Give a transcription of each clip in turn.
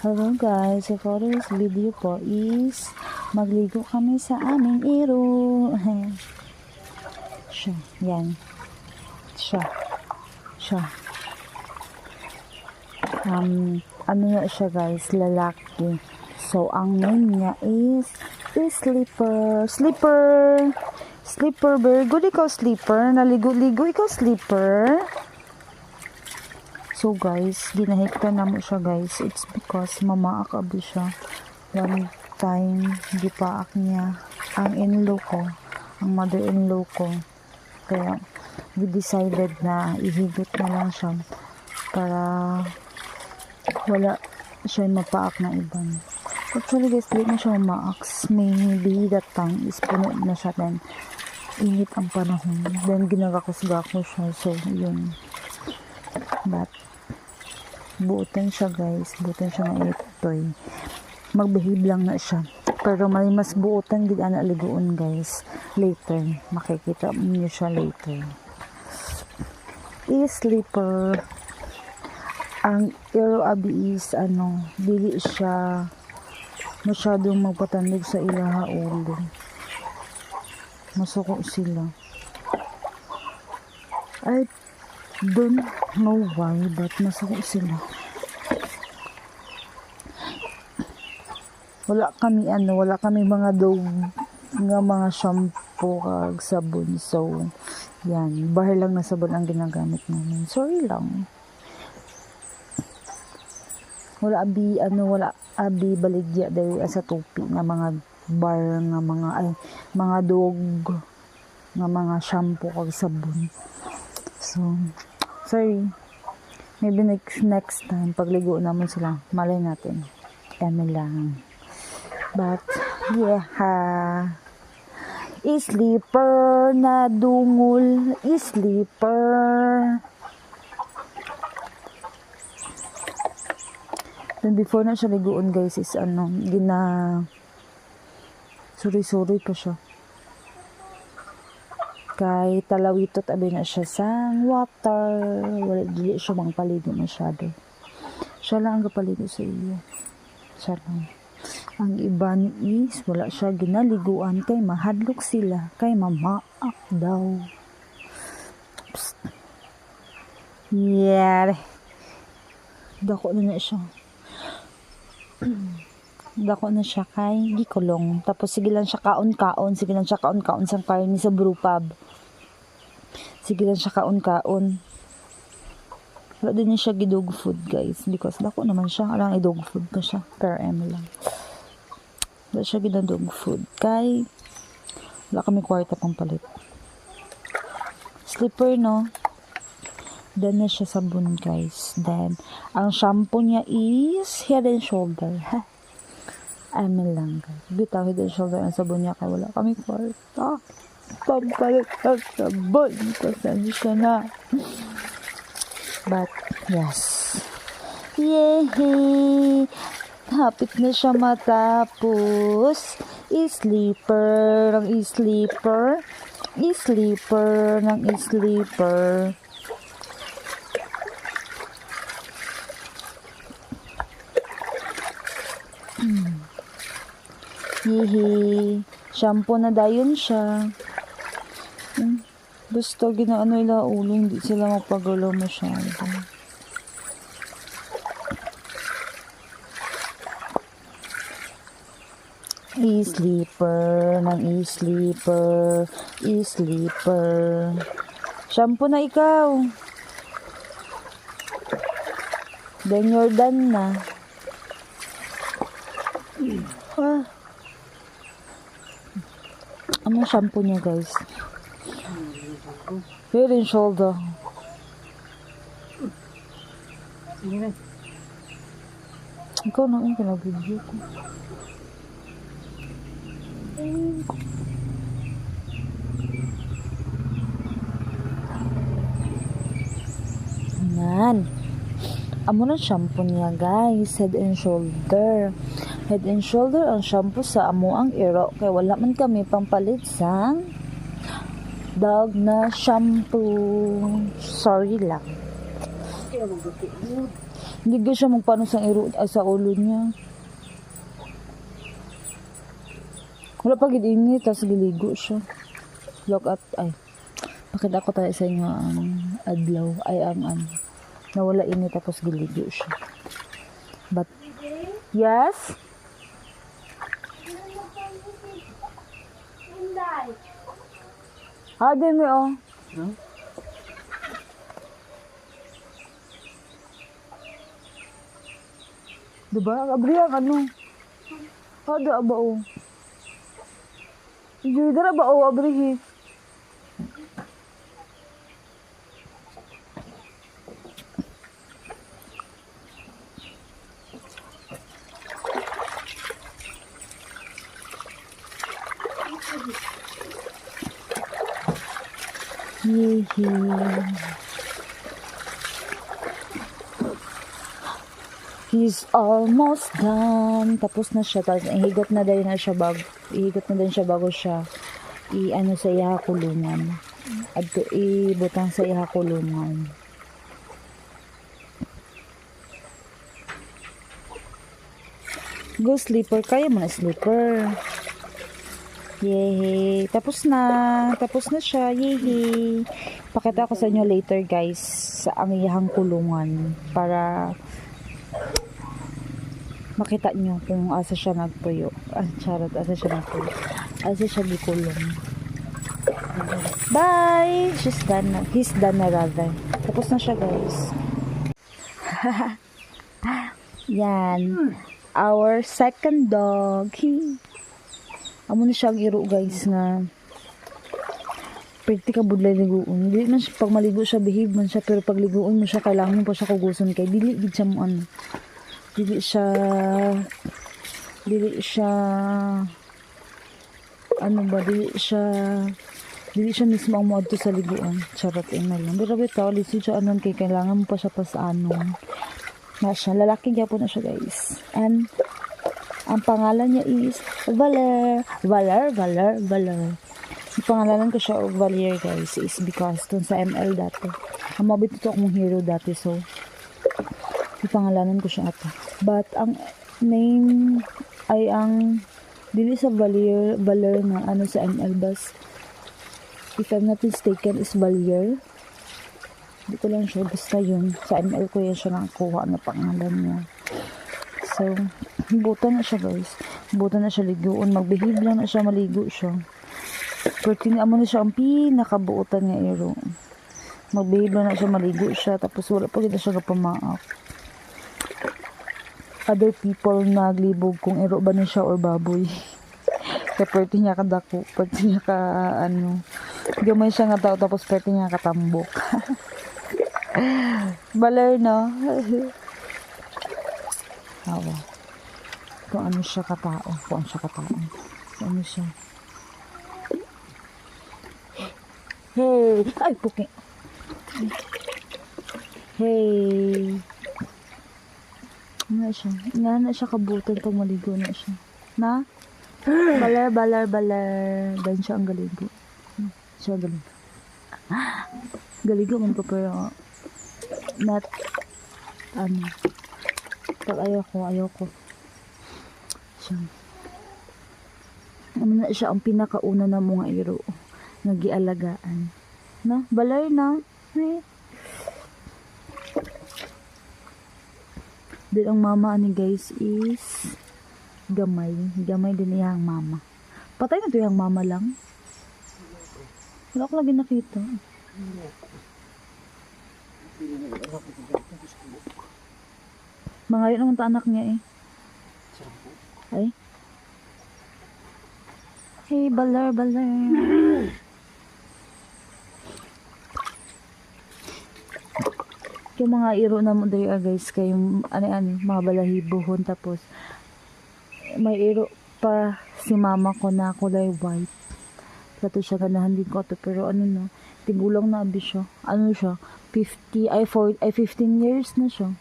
Hello guys, for this video po is magligo kami sa aming iro. Siya, yan. Siya. Ano na siya guys, lalaki. So, ang name niya is Slipper. Slipper, very good ikaw, Slipper. Naligo-ligo ikaw, Slipper. So guys, ginahikta na mo siya guys. It's because mamaak abi siya. One time, gipaak niya ang in-law ko, ang mother-in-law ko. Kaya, we decided na ihigot na lang siya para wala siya mapaak na iban. Actually guys, di na siya mamaaks. Maybe that time is puno na siya. Then, init ang panahon. Then, ginagakos-gakos siya. So, yun. But, buutan siya guys, buutan siya na itoy, magbehave lang na siya, pero may mas buutan gid ana ligoon guys. Later makikita niyo siya later. Slipper, ang iro abi is dili siya masyadong magpatandog sa ilaha ulo, masuko sila. I don't know why, but masuko sila. Wala kami mga dog nga mga shampoo kag sabon. So, yan, bahar lang na sabon ang ginagamit namin. Sorry lang. Wala abi baligya dahil sa tupi nga mga bar nga mga dog nga mga shampoo kag sabon. So, sorry. Maybe next time, pagligo naman sila, malay natin. Lang. But, yeah. Slipper na dungol. Slipper. Then before na siya ligoon guys is sorry pa siya. Kay talawitot abi na siya sa water. Wala dili siya paligo masyado. Siya lang ang kapaligo sa iyo. Siya lang. Ang iban is wala siya ginaliguan kay mahadlok sila, kay mamaak daw. Psst. Yeah. Dako na siya. Dako na siya kay gikulong. Tapos sige lang siya kaon-kaon sa karni sa brewpub. Sige lang siya kaon-kaon. Wala din niya siya gidog food guys, because dako naman siya, alang idog food pa siya per lang. Wala siya ginadog food kay wala kami kwarta pang palit. Slipper no. Then na siya sabon guys. Then ang shampoo niya is Head and Shoulder. Lang guys. Bitaw Head and Shoulder ang sabon niya kay wala kami kwarta pampalit ang sabon. Pasensya na. But yes. Yay! Hapit na siya matapos. Slipper ng slipper. Slipper ng slipper. Hihi. Shampoo na dayon siya. Basta ginaano ila ulo, hindi sila magpagulo masyado. Slipper ng slipper. Slipper. Shampoo na ikaw. Then you're done na. Ano shampoo niya guys? Head and Shoulder. Ikaw na yung pinag-video ko. Yan. Amo na shampoo niya guys. Head and Shoulder. Head and Shoulder ang shampoo sa amo ang iro. Kaya wala man kami pampalit sa dog na shampoo. Sorry lang. Hindi ka siya magpaano sa sa ulo niya. Wala pa gid init, tapos giligo siya. Look at, ay, pakita ko tayo sa inyo ang adlaw, ay ang nawala init tapos giligo siya. But, yes? Din mo, oh. Diba? Abri ang ano? Ada ba, oh? Hindi na ba, oh, abri. He's almost done. Tapos na siya. Tapos ihigot na din siya bago siya i-ano sa iha kulungan. At ibutang sa iha kulungan. Go sleeper. Kaya mo na sleeper. Yay! Tapos na siya. Yay! Pakita ko sa inyo later, guys, sa ang iyang kulungan para makita nyo kung asa siya nagpuyo. Charot, asa siya nagpuyo. Asa siya gikulong. Bye! He's done na rather. Tapos na siya, guys. Yan. Our second dog. Amo na siya ang iro, guys, nga pwede ka budlay liguon. Dili man siya, pag maligo siya, behave man siya, pero pag liguon mo siya, kailangan mo pa siya kuguson kay dili gid siya mo ano. Dili siya mismo ang moadto sa liguan. Charot na lang. Pero bitaw, lisod siya anon kay kailangan mo pa siya pasaanon. Na siya, lalaki gyapon na siya, guys. And ang pangalan niya is Valer. Ang pangalanan ko siya og Valier, guys, is because dun sa ML dati. Ang mabit ito akong hero dati, so ipangalanan ko siya ato. But ang name ay ang dili sa Valer na ano sa ML bus. If I'm not mistaken is Valier. Hindi ko lang sure, basta yun. Sa ML ko yan siya nakakuha na pangalan niya. So, buta na siya, guys. Buta na siya liguon. Magbehave lang na siya, maligo siya. Pero tiniamo na siya ang pinakabuutan niya iro. Magbehave lang na siya, maligo siya. Tapos wala pa kita siya kapamaak. Other people naglibog kung iro ba na siya or baboy. Kaya pwede niya kadako. Pwede niya ka, gamay siya nga tao, tapos pwede niya katambok. Baler, no? Awa. Kung ano siya katao. Kung ano siya. Hey! Ay, puki. Hey! Ano siya? Nga na siya kabutan pag maligo na siya. Na? Baler. Dan siya ang galigo. Siya galigo. Galigo man ko pero not pag ayoko siya. Ano na siya ang pinakauna na mga iro nagialagaan. No? Balay na. Hey. Din ang mama ni guys is gamay din iyang mama. Patay na to yung mama lang. Wala ko lagi nakita. Mga yun naman ta anak niya eh. Ay. Hey, baler. Yung mga iro na mo dahil guys, kayong mga balahibohon, tapos may iro pa si mama ko na kulay white. Kato siya ganahan din ko to, pero tigulang na abi siya. Siya, 15 years na siya.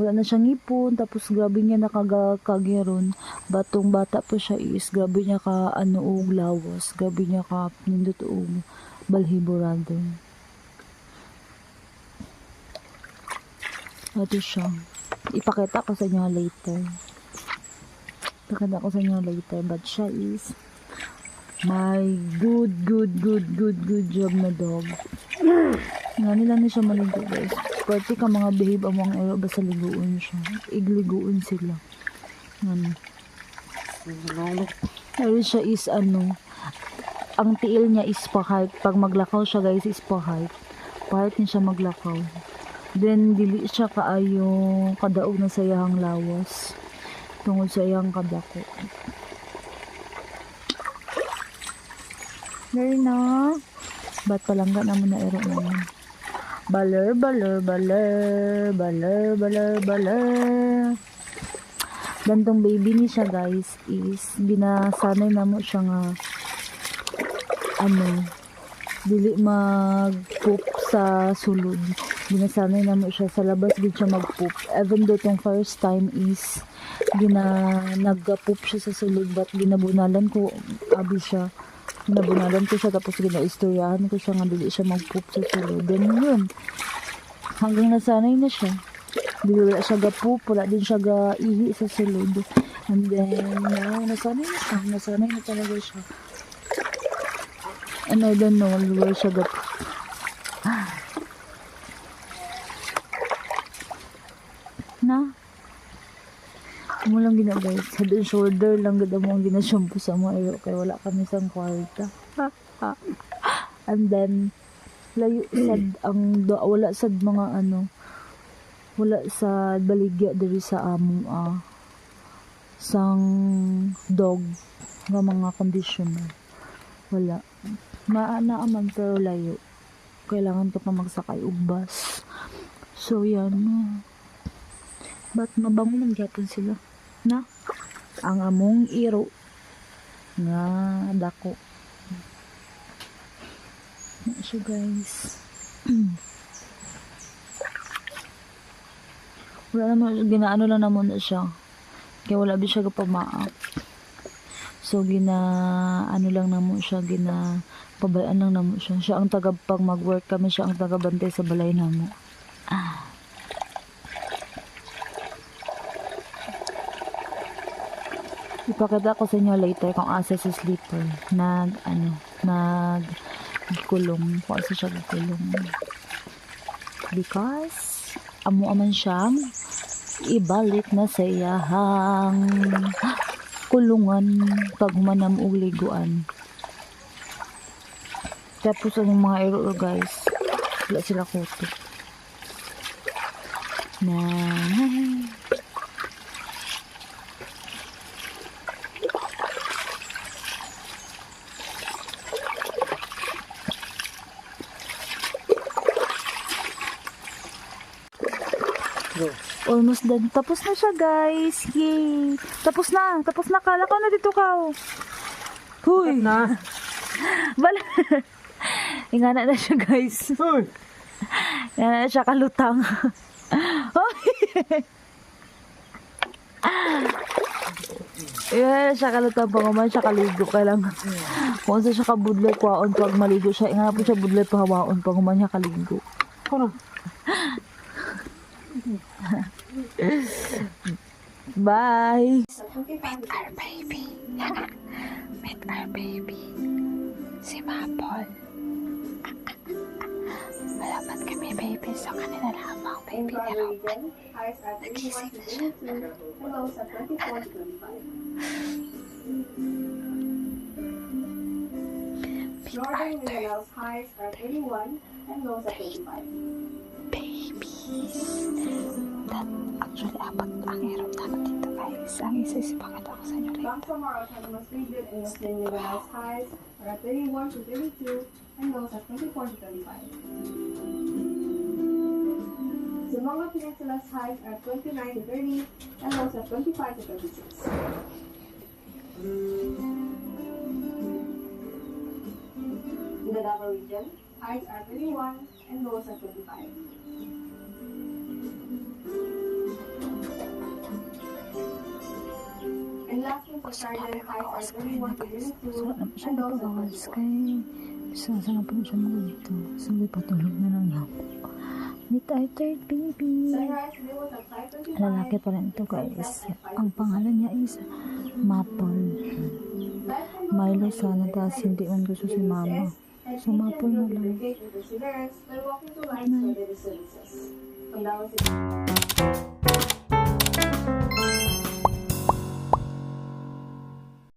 Wala na siyang ipon, tapos grabe niya nakagagiron. Batong bata po siya is, grabe niya ka og lawas, grabe niya ka nindot og balhiborado. Ito siya. Ipakita ko sa inyo later. Ipakita ko sa inyo later. But siya is my good job na dog. Nga nila na siya maligo guys. Pwede ka mga behave among ero basta liguon siya. Igliguon sila. Ano. Pero siya is ano. Ang tiil niya is pa-height. Pag maglakaw siya guys is pa-height. Pa-height niya siya maglakaw. Then dili siya kaayo kadaog na sa iyang lawas. Tungod sa iyang kadako. There na. Ba't palangga naman na ero naman. Baler. Gantong baby ni siya guys is binasanay na mo siya nga ano dili mag-poop sa sulod. Binasanay na mo siya sa labas din siya mag-poop. Even though tong first time is nag-poop siya sa sulod but ginabunalan ko abi siya. Ginabunalan ko siya tapos ginaistoryahan ko siya nga dili siya mag-poop sa sulod. Then yun. Hanggang nasanay na siya. Dili wala siya ga-poop, wala din siya ga-ihi sa sulod. And then nasanay na siya. Nasanay na talaga siya. And I don't know where siya ga-poop. Na? Mo lang gina guys, head and shoulder lang ganda mo ang ginashampoo sa mga iyo kaya wala kami sang kwarta. And then layo sad ang wala sad mga ano wala sa baligya diri sa among sang dog nga mga conditioner. Wala. Maana man pero layo. Kailangan to pa magsakay og bus. So yan. Ba't mabango man gyapon sila? Na ang among iro nga dako na siya guys. Wala naman ginaano lang naman na siya kaya wala ba siya kapamaak so ano lang naman siya pabayaan lang naman siya ang taga pag mag work kami siya ang taga bantay sa balay namo. Ipakita ko sa inyo later kung asa si sleeper kulong kung asa siya kulong because amo aman siyang ibalik na sa iyahang kulungan pag humanam og liguan. Tapos ang mga ero guys wala sila kuto na almost done. Tapos na siya, guys. Yay! Tapos na. Kala ko na dito ka. Huy! Na. Bala. Ingana na siya, guys. Huy! Ingana na siya kalutang. Ingana na siya kalutang. Pangaman siya kaligo. Kailangan. Kung saan siya kabudlay kwaon pag maligo siya. Ingana po siya budlay pahawaon. Pangaman siya kaligo. Bye. Meet our baby. Meet our baby. Si Mapol. Malaman kami baby. So kanina lamang baby ni Robin. Nagising na siya. Northern highs are 31 and lows are 35. Babies. That actually abot ang erop namin dito guys. Ang isa is pakita ko sa inyo later. Back from our autonomous region in Muslim Mindanao highs are 31 to 32 and lows are 24 to 35. Zamboanga Peninsula's highs are 29 to 30 and lows are 25 to 36. In the Davao region, highs are 31 and lows are 25. And last one, for Cardinal, highs are 31 to 32 and lows are 24. Kay, isa nga po siya mga dito. Sabi patulog na lang ako. Meet our third baby. Sunrise, they was at 5:25. Lalaki pa rin ito guys. Ang pangalan niya is Maple. Milo sana dahil hindi man gusto si mama. So Maple na lang. By walking to lines for the services. From that was it.